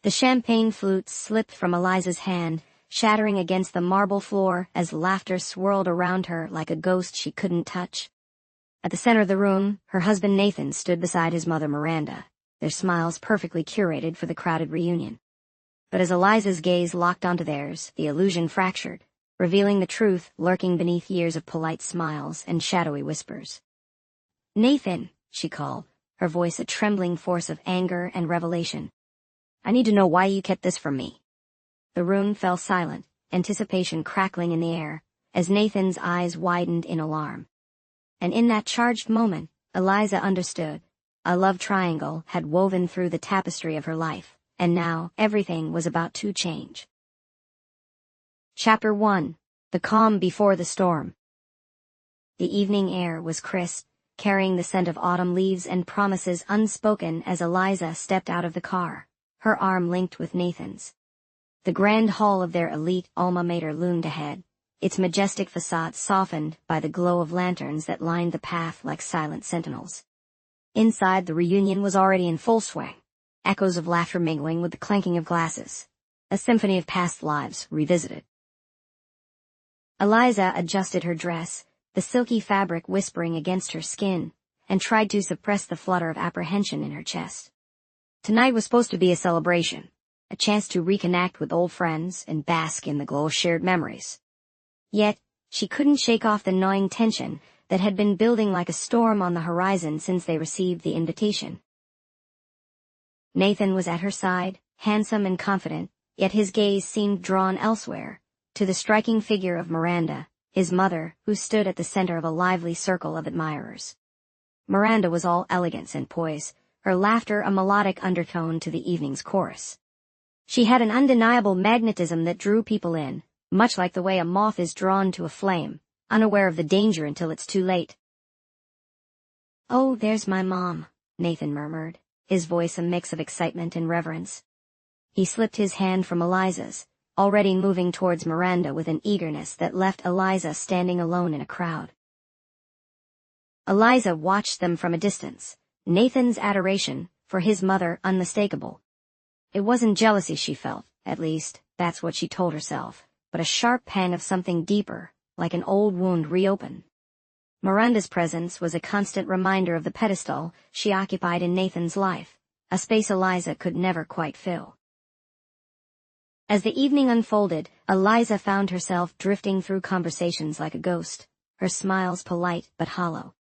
The champagne flute slipped from Eliza's hand, shattering against the marble floor as laughter swirled around her like a ghost she couldn't touch. At the center of the room, her husband Nathan stood beside his mother Miranda, their smiles perfectly curated for the crowded reunion. But as Eliza's gaze locked onto theirs, the illusion fractured, revealing the truth lurking beneath years of polite smiles and shadowy whispers. "Nathan," she called, her voice a trembling force of anger and revelation. "I need to know why you kept this from me." The room fell silent, anticipation crackling in the air, as Nathan's eyes widened in alarm. And in that charged moment, Eliza understood. A love triangle had woven through the tapestry of her life, and now everything was about to change. Chapter 1. The Calm Before the Storm. The evening air was crisp, carrying the scent of autumn leaves and promises unspoken as Eliza stepped out of the car, her arm linked with Nathan's. The grand hall of their elite alma mater loomed ahead, its majestic facade softened by the glow of lanterns that lined the path like silent sentinels. Inside, the reunion was already in full swing, echoes of laughter mingling with the clanking of glasses, a symphony of past lives revisited. Eliza adjusted her dress, the silky fabric whispering against her skin, and tried to suppress the flutter of apprehension in her chest. Tonight was supposed to be a celebration, a chance to reconnect with old friends and bask in the glow of shared memories. Yet, she couldn't shake off the gnawing tension that had been building like a storm on the horizon since they received the invitation. Nathan was at her side, handsome and confident, yet his gaze seemed drawn elsewhere, to the striking figure of Miranda, his mother, who stood at the center of a lively circle of admirers. Miranda was all elegance and poise, her laughter a melodic undertone to the evening's chorus. She had an undeniable magnetism that drew people in, much like the way a moth is drawn to a flame, unaware of the danger until it's too late. "Oh, there's my mom," Nathan murmured, his voice a mix of excitement and reverence. He slipped his hand from Eliza's, already moving towards Miranda with an eagerness that left Eliza standing alone in a crowd. Eliza watched them from a distance, Nathan's adoration for his mother unmistakable. It wasn't jealousy she felt, at least, that's what she told herself, but a sharp pang of something deeper, like an old wound reopened. Miranda's presence was a constant reminder of the pedestal she occupied in Nathan's life, a space Eliza could never quite fill. As the evening unfolded, Eliza found herself drifting through conversations like a ghost, her smiles polite but hollow.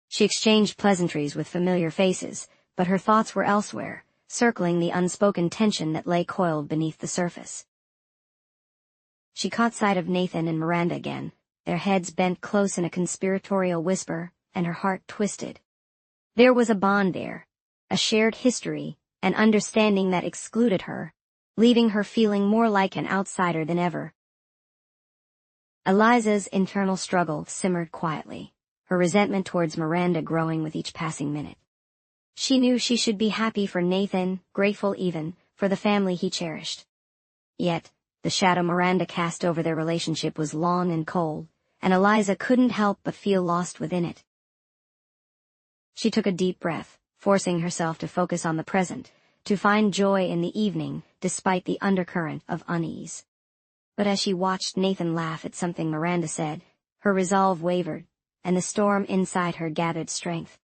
She exchanged pleasantries with familiar faces, but her thoughts were elsewhere, circling the unspoken tension that lay coiled beneath the surface. She caught sight of Nathan and Miranda again, their heads bent close in a conspiratorial whisper, and her heart twisted. There was a bond there, a shared history, an understanding that excluded her, leaving her feeling more like an outsider than ever. Eliza's internal struggle simmered quietly, her resentment towards Miranda growing with each passing minute. She knew she should be happy for Nathan, grateful even, for the family he cherished. Yet, the shadow Miranda cast over their relationship was long and cold, and Eliza couldn't help but feel lost within it. She took a deep breath, forcing herself to focus on the present, to find joy in the evening despite the undercurrent of unease. But as she watched Nathan laugh at something Miranda said, her resolve wavered, and the storm inside her gathered strength.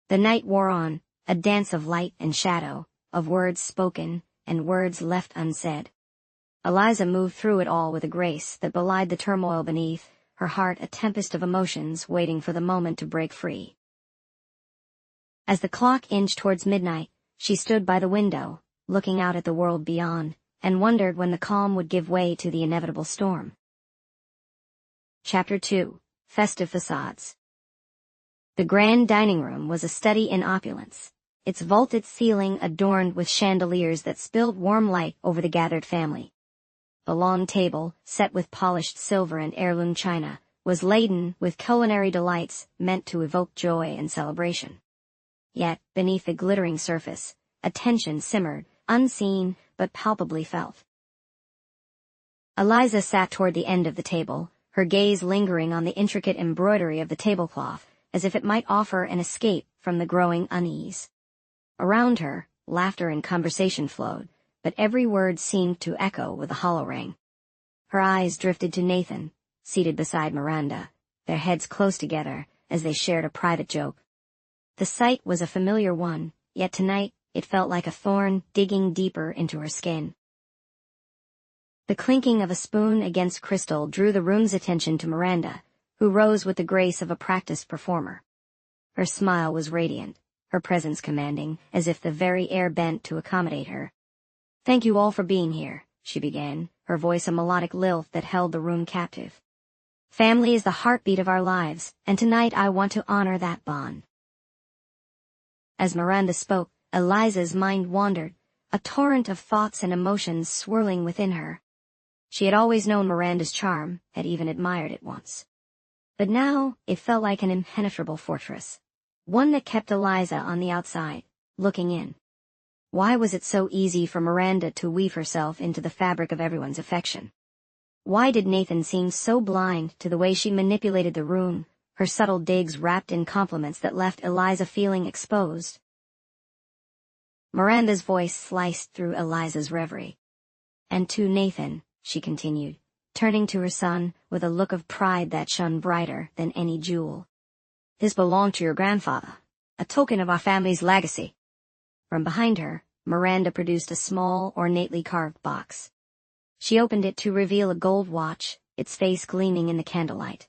The night wore on, a dance of light and shadow, of words spoken and words left unsaid. Eliza moved through it all with a grace that belied the turmoil beneath, her heart a tempest of emotions waiting for the moment to break free. As the clock inched towards midnight, she stood by the window, looking out at the world beyond, and wondered when the calm would give way to the inevitable storm. Chapter 2. Festive Facades. The grand dining room was a study in opulence, its vaulted ceiling adorned with chandeliers that spilled warm light over the gathered family. The long table, set with polished silver and heirloom china, was laden with culinary delights meant to evoke joy and celebration. Yet, beneath the glittering surface, a tension simmered, unseen but palpably felt. Eliza sat toward the end of the table, her gaze lingering on the intricate embroidery of the tablecloth, as if it might offer an escape from the growing unease. Around her, laughter and conversation flowed, but every word seemed to echo with a hollow ring. Her eyes drifted to Nathan, seated beside Miranda, their heads close together as they shared a private joke. The sight was a familiar one, yet tonight it felt like a thorn digging deeper into her skin. The clinking of a spoon against crystal drew the room's attention to Miranda, who rose with the grace of a practiced performer. Her smile was radiant, her presence commanding, as if the very air bent to accommodate her. "Thank you all for being here," she began, her voice a melodic lilt that held the room captive. "Family is the heartbeat of our lives, and tonight I want to honor that bond." As Miranda spoke, Eliza's mind wandered, a torrent of thoughts and emotions swirling within her. She had always known Miranda's charm, had even admired it once. But now it felt like an impenetrable fortress, one that kept Eliza on the outside, looking in. Why was it so easy for Miranda to weave herself into the fabric of everyone's affection? Why did Nathan seem so blind to the way she manipulated the room, her subtle digs wrapped in compliments that left Eliza feeling exposed? Miranda's voice sliced through Eliza's reverie. "And to Nathan," she continued, turning to her son with a look of pride that shone brighter than any jewel. "This belonged to your grandfather, a token of our family's legacy." From behind her, Miranda produced a small, ornately carved box. She opened it to reveal a gold watch, its face gleaming in the candlelight.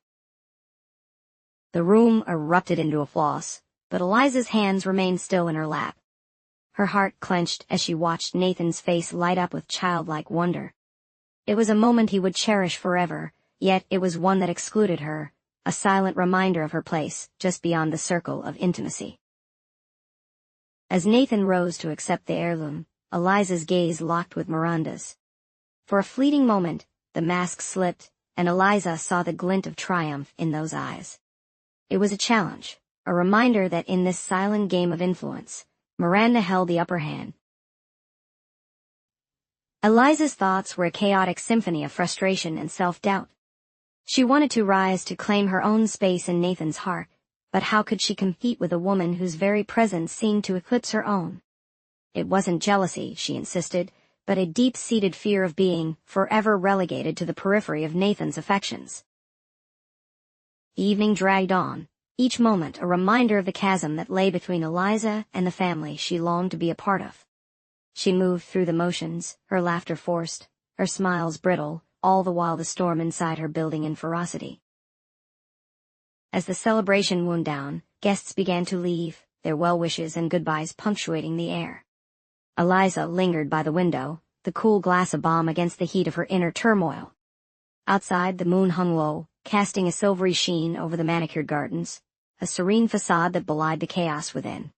The room erupted into applause, but Eliza's hands remained still in her lap. Her heart clenched as she watched Nathan's face light up with childlike wonder. It was a moment he would cherish forever, yet it was one that excluded her, a silent reminder of her place just beyond the circle of intimacy. As Nathan rose to accept the heirloom, Eliza's gaze locked with Miranda's. For a fleeting moment, the mask slipped, and Eliza saw the glint of triumph in those eyes. It was a challenge, a reminder that in this silent game of influence, Miranda held the upper hand. Eliza's thoughts were a chaotic symphony of frustration and self-doubt. She wanted to rise to claim her own space in Nathan's heart, but how could she compete with a woman whose very presence seemed to eclipse her own? It wasn't jealousy, she insisted, but a deep-seated fear of being forever relegated to the periphery of Nathan's affections. The evening dragged on, each moment a reminder of the chasm that lay between Eliza and the family she longed to be a part of. She moved through the motions, her laughter forced, her smiles brittle, all the while the storm inside her building in ferocity. As the celebration wound down, guests began to leave, their well wishes and goodbyes punctuating the air. Eliza lingered by the window, the cool glass a balm against the heat of her inner turmoil. Outside, the moon hung low, casting a silvery sheen over the manicured gardens, a serene facade that belied the chaos within.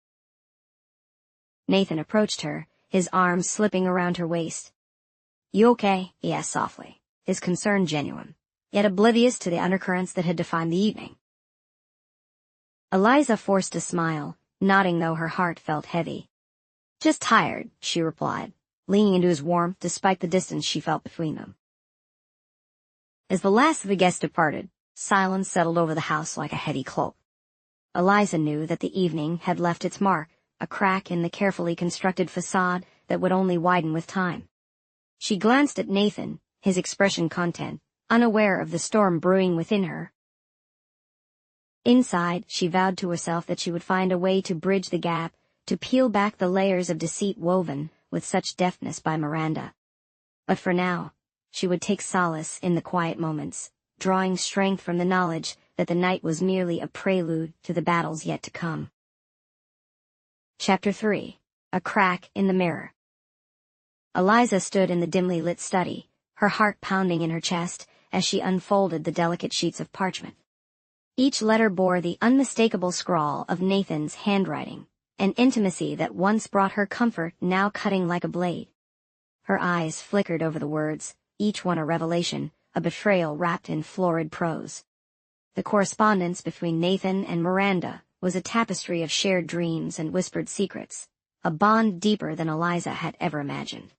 Nathan approached her, his arms slipping around her waist. "You okay?" he asked softly, his concern genuine, yet oblivious to the undercurrents that had defined the evening. Eliza forced a smile, nodding though her heart felt heavy. "Just tired," she replied, leaning into his warmth despite the distance she felt between them. As the last of the guests departed, silence settled over the house like a heady cloak. Eliza knew that the evening had left its mark, a crack in the carefully constructed facade that would only widen with time. She glanced at Nathan, his expression content, unaware of the storm brewing within her. Inside, she vowed to herself that she would find a way to bridge the gap, to peel back the layers of deceit woven with such deftness by Miranda. But for now, she would take solace in the quiet moments, drawing strength from the knowledge that the night was merely a prelude to the battles yet to come. Chapter 3. A Crack in the Mirror. Eliza stood in the dimly lit study, her heart pounding in her chest as she unfolded the delicate sheets of parchment. Each letter bore the unmistakable scrawl of Nathan's handwriting, an intimacy that once brought her comfort now cutting like a blade. Her eyes flickered over the words, each one a revelation, a betrayal wrapped in florid prose. The correspondence between Nathan and Miranda was a tapestry of shared dreams and whispered secrets, a bond deeper than Eliza had ever imagined.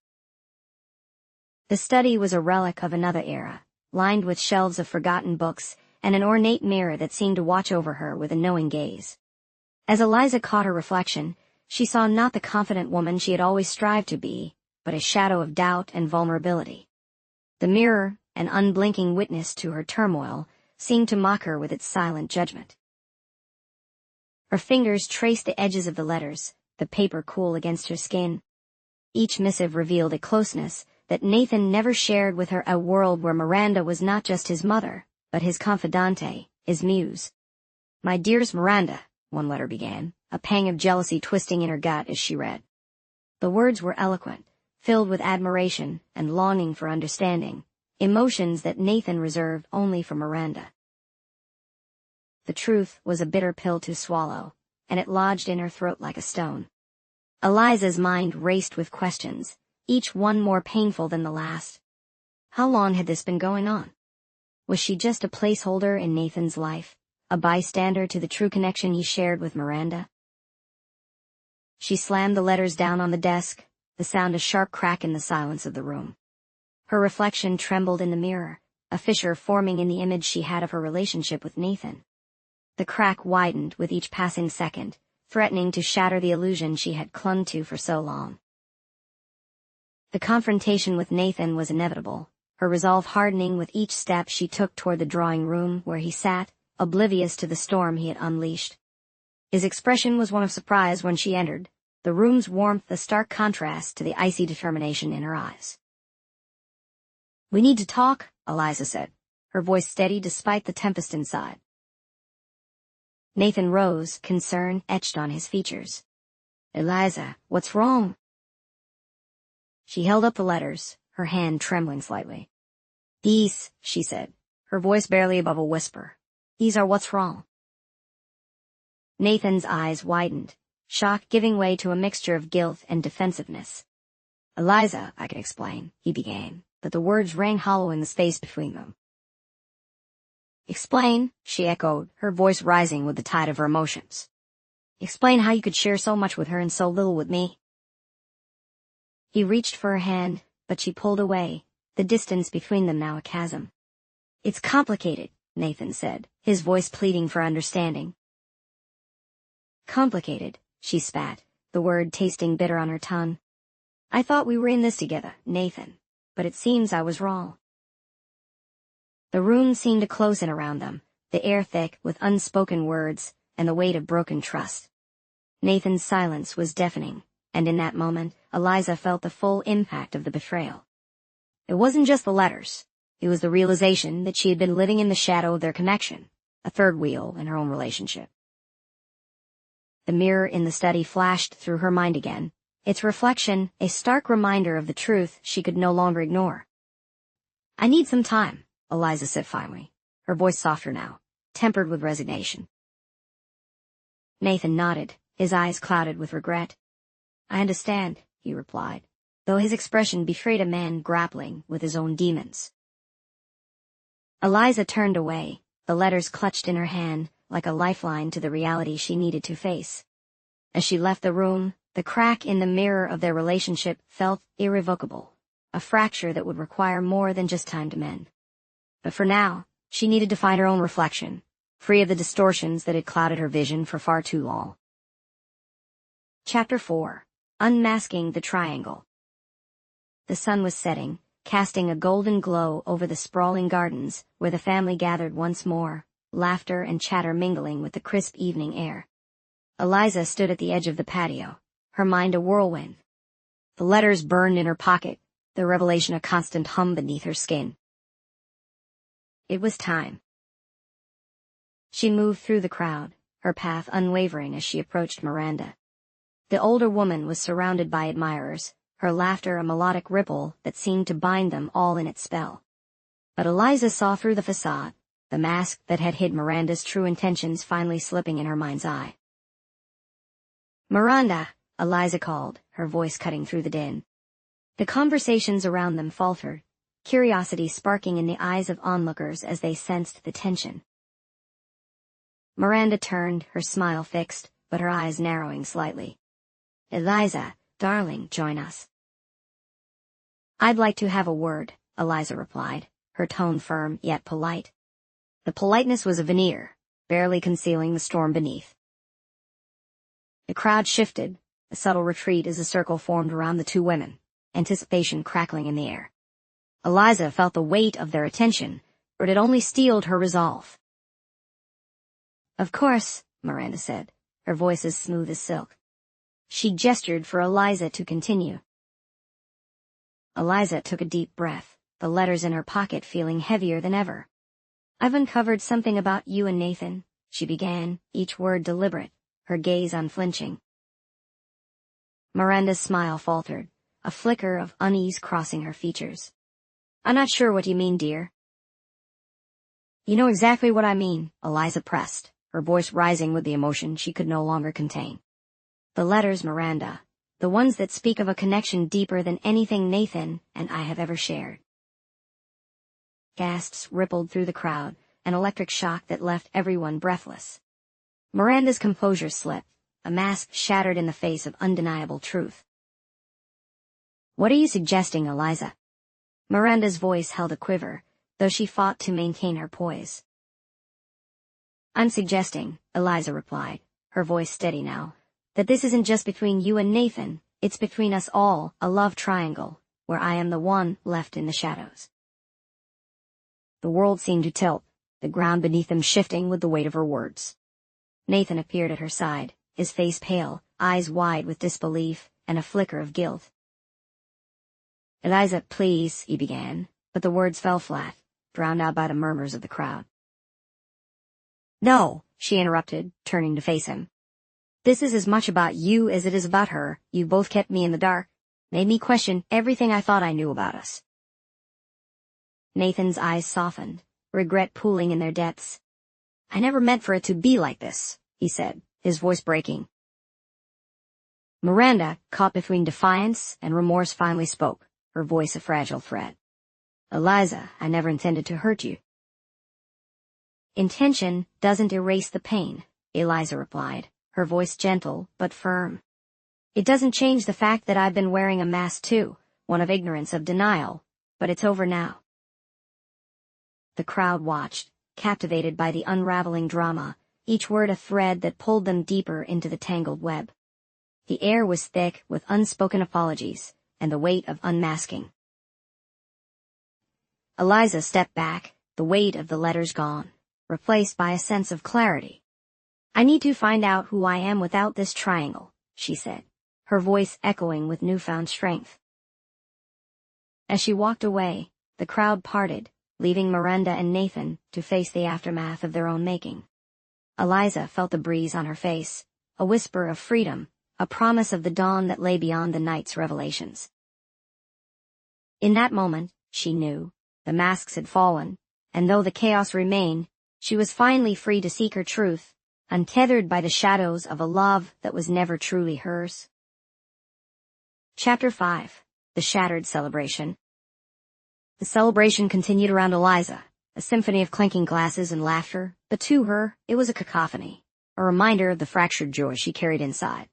The study was a relic of another era, lined with shelves of forgotten books and an ornate mirror that seemed to watch over her with a knowing gaze. As Eliza caught her reflection, she saw not the confident woman she had always strived to be, but a shadow of doubt and vulnerability. The mirror, an unblinking witness to her turmoil, seemed to mock her with its silent judgment. Her fingers traced the edges of the letters, the paper cool against her skin. Each missive revealed a closeness that Nathan never shared with her, a world where Miranda was not just his mother, but his confidante, his muse. "My dearest Miranda," one letter began, a pang of jealousy twisting in her gut as she read. The words were eloquent, filled with admiration and longing for understanding, emotions that Nathan reserved only for Miranda. The truth was a bitter pill to swallow, and it lodged in her throat like a stone. Eliza's mind raced with questions, each one more painful than the last. How long had this been going on? Was she just a placeholder in Nathan's life, a bystander to the true connection he shared with Miranda? She slammed the letters down on the desk, the sound a sharp crack in the silence of the room. Her reflection trembled in the mirror, a fissure forming in the image she had of her relationship with Nathan. The crack widened with each passing second, threatening to shatter the illusion she had clung to for so long. The confrontation with Nathan was inevitable, her resolve hardening with each step she took toward the drawing room where he sat, oblivious to the storm he had unleashed. His expression was one of surprise when she entered, the room's warmth a stark contrast to the icy determination in her eyes. "We need to talk," Eliza said, her voice steady despite the tempest inside. Nathan rose, concern etched on his features. "Eliza, what's wrong?" She held up the letters, her hand trembling slightly. "These," she said, her voice barely above a whisper. "These are what's wrong." Nathan's eyes widened, shock giving way to a mixture of guilt and defensiveness. "Eliza, I can explain," he began, but the words rang hollow in the space between them. "Explain," she echoed, her voice rising with the tide of her emotions. "Explain how you could share so much with her and so little with me." He reached for her hand, but she pulled away, the distance between them now a chasm. "It's complicated," Nathan said, his voice pleading for understanding. "Complicated," she spat, the word tasting bitter on her tongue. "I thought we were in this together, Nathan, but it seems I was wrong." The room seemed to close in around them, the air thick with unspoken words and the weight of broken trust. Nathan's silence was deafening, and in that moment, Eliza felt the full impact of the betrayal. It wasn't just the letters. It was the realization that she had been living in the shadow of their connection, a third wheel in her own relationship. The mirror in the study flashed through her mind again, its reflection a stark reminder of the truth she could no longer ignore. "I need some time," Eliza said finally, her voice softer now, tempered with resignation. Nathan nodded, his eyes clouded with regret. "I understand," he replied, though his expression betrayed a man grappling with his own demons. Eliza turned away, the letters clutched in her hand, like a lifeline to the reality she needed to face. As she left the room, the crack in the mirror of their relationship felt irrevocable, a fracture that would require more than just time to mend. But for now, she needed to find her own reflection, free of the distortions that had clouded her vision for far too long. Chapter 4. Unmasking the Triangle. The sun was setting, casting a golden glow over the sprawling gardens where the family gathered once more, laughter and chatter mingling with the crisp evening air. Eliza stood at the edge of the patio, her mind a whirlwind. The letters burned in her pocket, the revelation a constant hum beneath her skin. It was time. She moved through the crowd, her path unwavering as she approached Miranda. The older woman was surrounded by admirers, her laughter a melodic ripple that seemed to bind them all in its spell. But Eliza saw through the facade, the mask that had hid Miranda's true intentions finally slipping in her mind's eye. "Miranda," Eliza called, her voice cutting through the din. The conversations around them faltered, curiosity sparking in the eyes of onlookers as they sensed the tension. Miranda turned, her smile fixed, but her eyes narrowing slightly. "Eliza, darling, join us." "I'd like to have a word," Eliza replied, her tone firm yet polite. The politeness was a veneer, barely concealing the storm beneath. The crowd shifted, A subtle retreat as a circle formed around the two women, anticipation crackling in the air. Eliza felt the weight of their attention, but it only steeled her resolve. "Of course," Miranda said, her voice as smooth as silk. She gestured for Eliza to continue. Eliza took a deep breath, the letters in her pocket feeling heavier than ever. "I've uncovered something about you and Nathan," she began, each word deliberate, her gaze unflinching. Miranda's smile faltered, a flicker of unease crossing her features. "I'm not sure what you mean, dear." "You know exactly what I mean," Eliza pressed, her voice rising with the emotion she could no longer contain. "The letters, Miranda, the ones that speak of a connection deeper than anything Nathan and I have ever shared." Gasps rippled through the crowd, an electric shock that left everyone breathless. Miranda's composure slipped, a mask shattered in the face of undeniable truth. "What are you suggesting, Eliza?" Miranda's voice held a quiver, though she fought to maintain her poise. "I'm suggesting," Eliza replied, her voice steady now, "that this isn't just between you and Nathan, it's between us all, a love triangle, where I am the one left in the shadows." The world seemed to tilt, the ground beneath them shifting with the weight of her words. Nathan appeared at her side, his face pale, eyes wide with disbelief, and a flicker of guilt. "Eliza, please," he began, but the words fell flat, drowned out by the murmurs of the crowd. "No," she interrupted, turning to face him. "This is as much about you as it is about her. You both kept me in the dark, made me question everything I thought I knew about us." Nathan's eyes softened, regret pooling in their depths. "I never meant for it to be like this," he said, his voice breaking. Miranda, caught between defiance and remorse, finally spoke, her voice a fragile thread. "Eliza, I never intended to hurt you." "Intention doesn't erase the pain," Eliza replied, her voice gentle but firm. "It doesn't change the fact that I've been wearing a mask too, one of ignorance, of denial, but it's over now." The crowd watched, captivated by the unraveling drama, each word a thread that pulled them deeper into the tangled web. The air was thick with unspoken apologies and the weight of unmasking. Eliza stepped back, the weight of the letters gone, replaced by a sense of clarity. "I need to find out who I am without this triangle," she said, her voice echoing with newfound strength. As she walked away, the crowd parted, leaving Miranda and Nathan to face the aftermath of their own making. Eliza felt the breeze on her face, a whisper of freedom, a promise of the dawn that lay beyond the night's revelations. In that moment, she knew, the masks had fallen, and though the chaos remained, she was finally free to seek her truth, untethered by the shadows of a love that was never truly hers. Chapter 5. The Shattered Celebration. The celebration continued around Eliza, a symphony of clinking glasses and laughter, but to her, it was a cacophony, a reminder of the fractured joy she carried inside.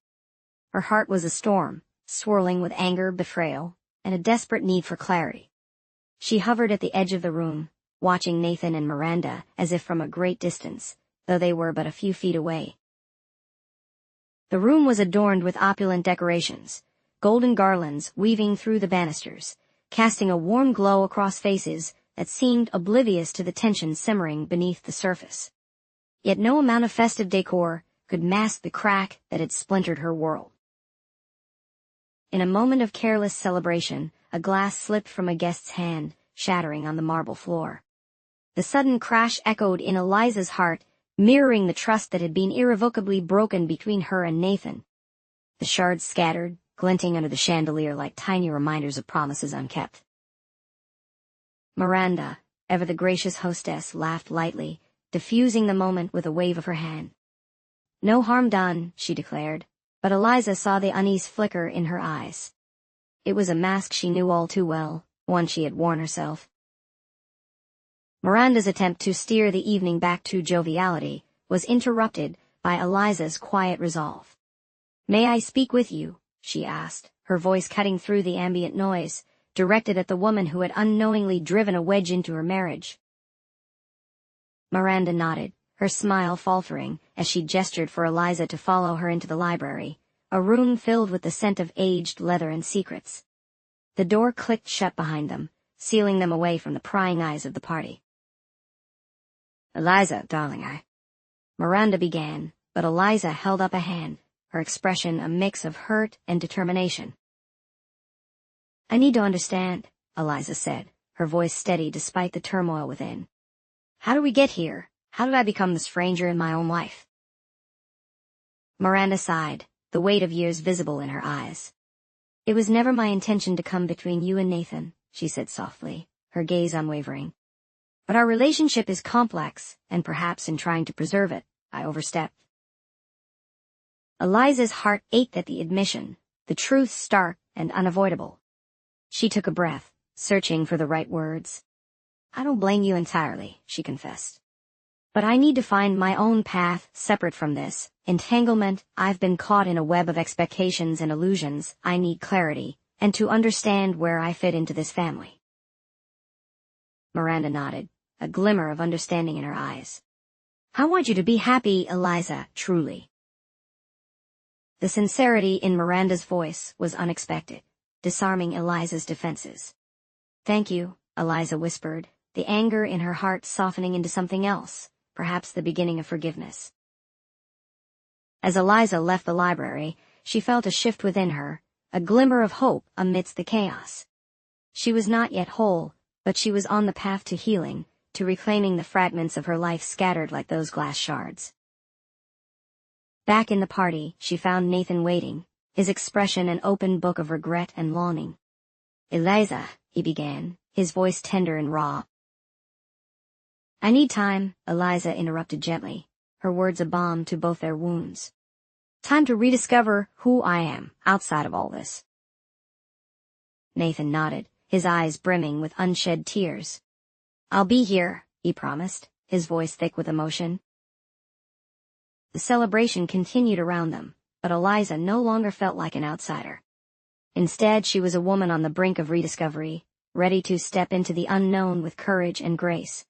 Her heart was a storm, swirling with anger, betrayal, and a desperate need for clarity. She hovered at the edge of the room, watching Nathan and Miranda as if from a great distance, though they were but a few feet away. The room was adorned with opulent decorations, golden garlands weaving through the banisters, casting a warm glow across faces that seemed oblivious to the tension simmering beneath the surface. Yet no amount of festive decor could mask the crack that had splintered her world. In a moment of careless celebration, a glass slipped from a guest's hand, shattering on the marble floor. The sudden crash echoed in Eliza's heart, mirroring the trust that had been irrevocably broken between her and Nathan. The shards scattered, glinting under the chandelier like tiny reminders of promises unkept. Miranda, ever the gracious hostess, laughed lightly, diffusing the moment with a wave of her hand. "No harm done," she declared, but Eliza saw the unease flicker in her eyes. It was a mask she knew all too well, one she had worn herself. Miranda's attempt to steer the evening back to joviality was interrupted by Eliza's quiet resolve. "May I speak with you?" she asked, her voice cutting through the ambient noise, directed at the woman who had unknowingly driven a wedge into her marriage. Miranda nodded, her smile faltering as she gestured for Eliza to follow her into the library, a room filled with the scent of aged leather and secrets. The door clicked shut behind them, sealing them away from the prying eyes of the party. "Eliza, darling, Miranda began, but Eliza held up a hand, her expression a mix of hurt and determination. "I need to understand," Eliza said, her voice steady despite the turmoil within. "How did we get here? How did I become the stranger in my own life?" Miranda sighed, the weight of years visible in her eyes. "It was never my intention to come between you and Nathan," she said softly, her gaze unwavering. "But our relationship is complex, and perhaps in trying to preserve it, I overstepped." Eliza's heart ached at the admission, the truth stark and unavoidable. She took a breath, searching for the right words. "I don't blame you entirely," she confessed. "But I need to find my own path separate from this entanglement. I've been caught in a web of expectations and illusions. I need clarity, and to understand where I fit into this family." Miranda nodded, a glimmer of understanding in her eyes. "I want you to be happy, Eliza, truly." The sincerity in Miranda's voice was unexpected, disarming Eliza's defenses. "Thank you," Eliza whispered, the anger in her heart softening into something else, perhaps the beginning of forgiveness. As Eliza left the library, she felt a shift within her, a glimmer of hope amidst the chaos. She was not yet whole, but she was on the path to healing, to reclaiming the fragments of her life scattered like those glass shards. Back in the party, she found Nathan waiting, his expression an open book of regret and longing. "Eliza," he began, his voice tender and raw. "I need time," Eliza interrupted gently, her words a balm to both their wounds. "Time to rediscover who I am, outside of all this." Nathan nodded, his eyes brimming with unshed tears. "I'll be here," he promised, his voice thick with emotion. The celebration continued around them, but Eliza no longer felt like an outsider. Instead, she was a woman on the brink of rediscovery, ready to step into the unknown with courage and grace.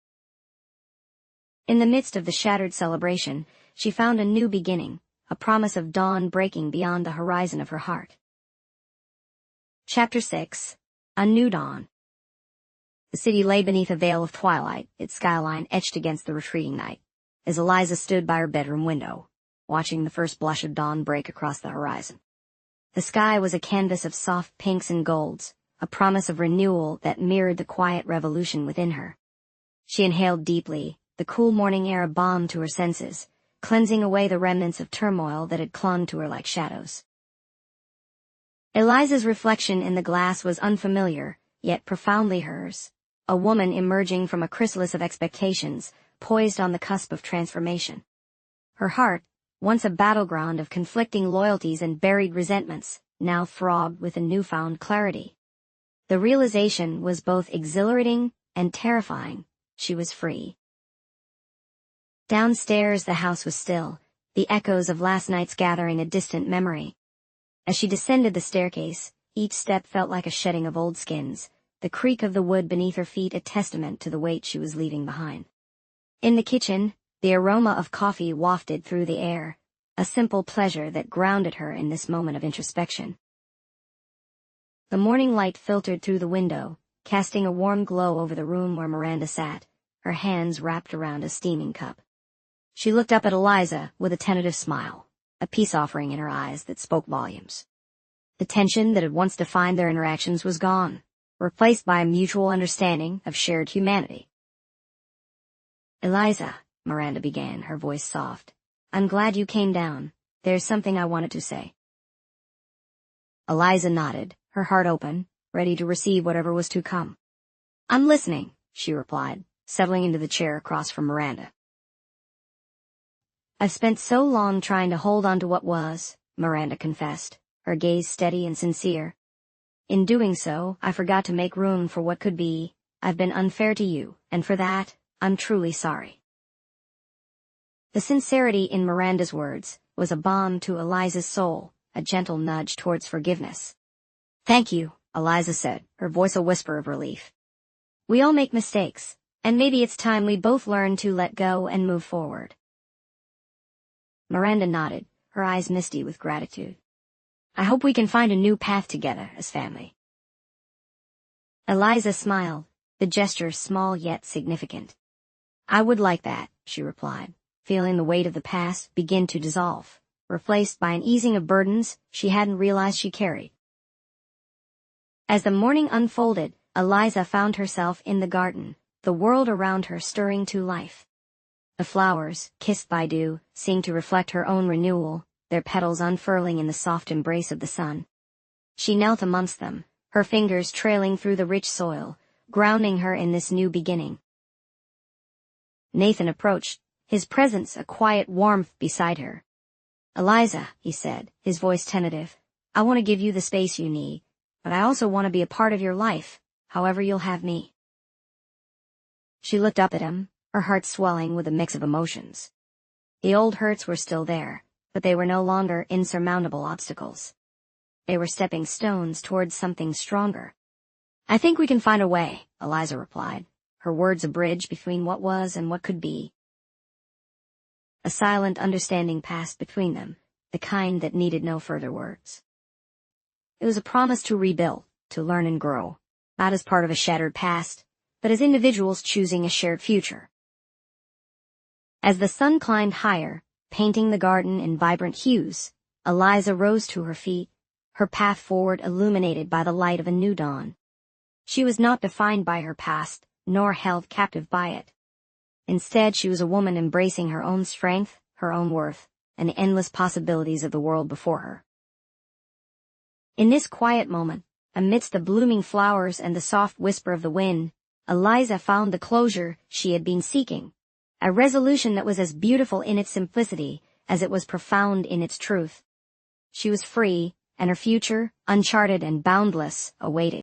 In the midst of the shattered celebration, she found a new beginning, a promise of dawn breaking beyond the horizon of her heart. Chapter 6. A New Dawn. The city lay beneath a veil of twilight, its skyline etched against the retreating night, as Eliza stood by her bedroom window, watching the first blush of dawn break across the horizon. The sky was a canvas of soft pinks and golds, a promise of renewal that mirrored the quiet revolution within her. She inhaled deeply, the cool morning air balm to her senses, cleansing away the remnants of turmoil that had clung to her like shadows. Eliza's reflection in the glass was unfamiliar, yet profoundly hers, a woman emerging from a chrysalis of expectations, poised on the cusp of transformation. Her heart, once a battleground of conflicting loyalties and buried resentments, now throbbed with a newfound clarity. The realization was both exhilarating and terrifying. She was free. Downstairs the house was still, the echoes of last night's gathering a distant memory. As she descended the staircase, each step felt like a shedding of old skins, the creak of the wood beneath her feet a testament to the weight she was leaving behind. In the kitchen, the aroma of coffee wafted through the air, a simple pleasure that grounded her in this moment of introspection. The morning light filtered through the window, casting a warm glow over the room where Miranda sat, her hands wrapped around a steaming cup. She looked up at Eliza with a tentative smile, a peace offering in her eyes that spoke volumes. The tension that had once defined their interactions was gone, replaced by a mutual understanding of shared humanity. "Eliza," Miranda began, her voice soft, "I'm glad you came down. There's something I wanted to say." Eliza nodded, her heart open, ready to receive whatever was to come. "I'm listening," she replied, settling into the chair across from Miranda. "I've spent so long trying to hold on to what was," Miranda confessed, her gaze steady and sincere. "In doing so, I forgot to make room for what could be. I've been unfair to you, and for that, I'm truly sorry." The sincerity in Miranda's words was a balm to Eliza's soul, a gentle nudge towards forgiveness. "Thank you," Eliza said, her voice a whisper of relief. "We all make mistakes, and maybe it's time we both learn to let go and move forward." Miranda nodded, her eyes misty with gratitude. I hope we can find a new path together as family. Eliza smiled, the gesture small yet significant. I would like that, she replied, feeling the weight of the past begin to dissolve, replaced by an easing of burdens she hadn't realized she carried. As the morning unfolded, Eliza found herself in the garden, the world around her stirring to life. The flowers, kissed by dew, seemed to reflect her own renewal, their petals unfurling in the soft embrace of the sun. She knelt amongst them, her fingers trailing through the rich soil, grounding her in this new beginning. Nathan approached, his presence a quiet warmth beside her. Eliza, he said, his voice tentative, I want to give you the space you need, but I also want to be a part of your life, however you'll have me. She looked up at him, her heart swelling with a mix of emotions. The old hurts were still there, but they were no longer insurmountable obstacles. They were stepping stones towards something stronger. I think we can find a way, Eliza replied, her words a bridge between what was and what could be. A silent understanding passed between them, the kind that needed no further words. It was a promise to rebuild, to learn and grow, not as part of a shattered past, but as individuals choosing a shared future. As the sun climbed higher, painting the garden in vibrant hues, Eliza rose to her feet, her path forward illuminated by the light of a new dawn. She was not defined by her past, nor held captive by it. Instead, she was a woman embracing her own strength, her own worth, and the endless possibilities of the world before her. In this quiet moment, amidst the blooming flowers and the soft whisper of the wind, Eliza found the closure she had been seeking, a resolution that was as beautiful in its simplicity as it was profound in its truth. She was free, and her future, uncharted and boundless, awaited.